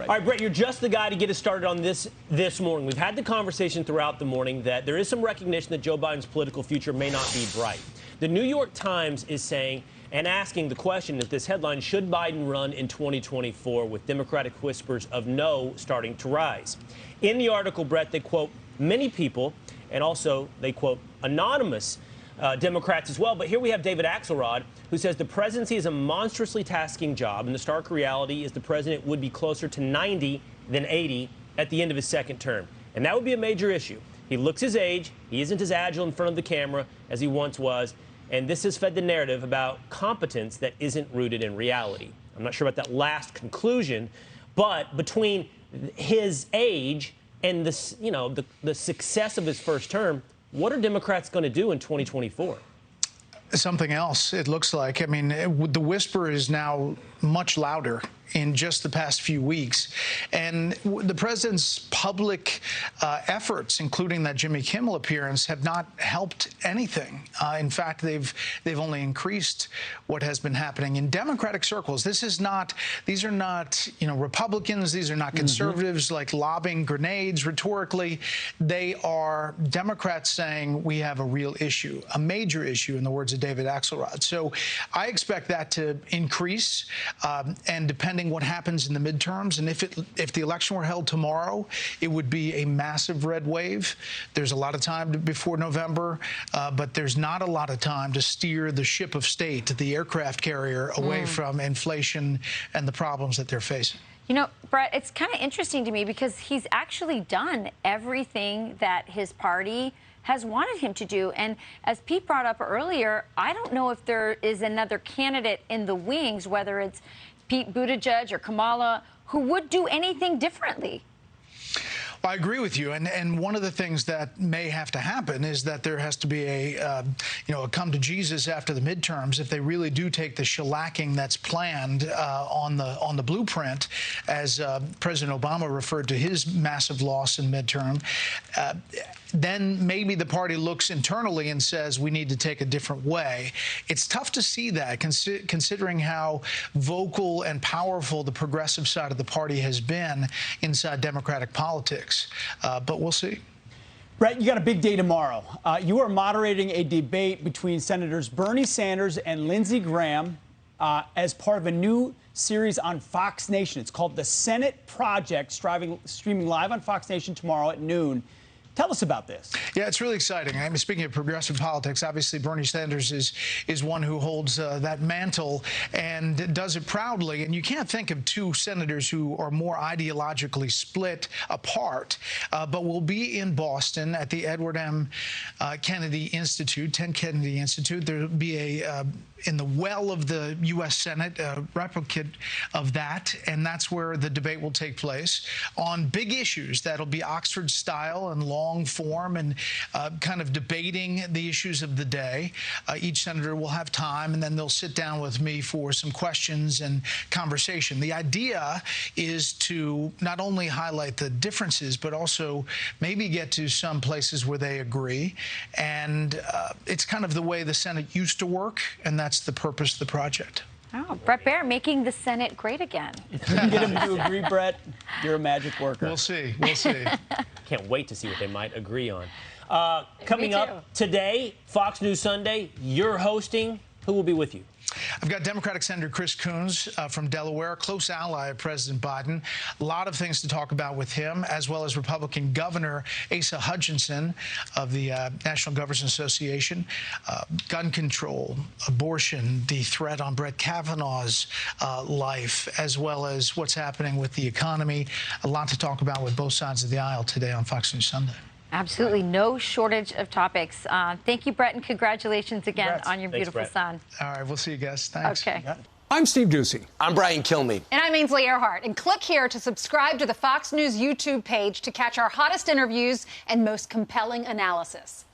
All right, Bret, you're just the guy to get us started on this morning. We've had the conversation throughout the morning that there is some recognition that Joe Biden's political future may not be bright. The New York Times is saying and asking the question at this headline, should Biden run in 2024, with Democratic whispers of no starting to rise. In the article, Bret, they quote many people, and also they quote anonymous Democrats as well. But here we have David Axelrod, who says the presidency is a monstrously tasking job, and the stark reality is the president would be closer to 90 than 80 at the end of his second term. And that would be a major issue. He looks his age. He isn't as agile in front of the camera as he once was. And this has fed the narrative about competence that isn't rooted in reality. I'm not sure about that last conclusion, but between his age and the success of his first term, what are Democrats going to do in 2024? Something else, it looks like. I mean, the whisper is now much louder in just the past few weeks. And the president's public efforts, including that Jimmy Kimmel appearance, have not helped anything. In fact, they've only increased what has been happening in Democratic circles. These are not Republicans. These are not conservatives like lobbing grenades rhetorically. They are Democrats saying we have a real issue, a major issue, in the words of David Axelrod. So I expect that to increase, and depending what happens in the midterms, and if the election were held tomorrow, it would be a massive red wave. There's a lot of time before November, but there's not a lot of time to steer the ship of state, the aircraft carrier, away from inflation and the problems that they're facing. You know, Bret, it's kind of interesting to me because he's actually done everything that his party has wanted him to do. And as Pete brought up earlier, I don't know if there is another candidate in the wings, whether it's Pete Buttigieg or Kamala, who would do anything differently. I agree with you, and one of the things that may have to happen is that there has to be a come to Jesus after the midterms if they really do take the shellacking that's planned on the blueprint, as President Obama referred to his massive loss in midterm. Then maybe the party looks internally and says we need to take a different way. It's tough to see that, considering how vocal and powerful the progressive side of the party has been inside Democratic politics. But we'll see. Bret, you got a big day tomorrow. You are moderating a debate between Senators Bernie Sanders and Lindsey Graham as part of a new series on Fox Nation. It's called The Senate Project, streaming live on Fox Nation tomorrow at noon. Tell us about this. Yeah, it's really exciting. I mean, speaking of progressive politics, obviously Bernie Sanders is one who holds that mantle and does it proudly. And you can't think of two senators who are more ideologically split apart. But we'll be in Boston at the Edward M. Kennedy Institute, 10 Kennedy Institute. There'll be in the well of the U.S. Senate, a replicate of that, and that's where the debate will take place on big issues that'll be Oxford style and long form, and kind of debating the issues of the day. Each senator will have time, and then they'll sit down with me for some questions and conversation. The idea is to not only highlight the differences, but also maybe get to some places where they agree. And it's kind of the way the Senate used to work, and that's the purpose of the project. Oh, Bret Baier making the Senate great again. If you can get him to agree, Bret, you're a magic worker. We'll see. We'll see. Can't wait to see what they might agree on. Coming up today, Fox News Sunday, you're hosting. Who will be with you? I've got Democratic Senator Chris Coons from Delaware, a close ally of President Biden. A lot of things to talk about with him, as well as Republican Governor Asa Hutchinson of the National Governors Association. Gun control, abortion, the threat on Brett Kavanaugh's life, as well as what's happening with the economy. A lot to talk about with both sides of the aisle today on Fox News Sunday. Absolutely no shortage of topics. Thank you, Bret, and congratulations again on your beautiful son. All right, we'll see you guys. Thanks. Okay. I'm Steve Ducey. I'm Brian Kilmeade. And I'm Ainsley Earhart. And click here to subscribe to the Fox News YouTube page to catch our hottest interviews and most compelling analysis.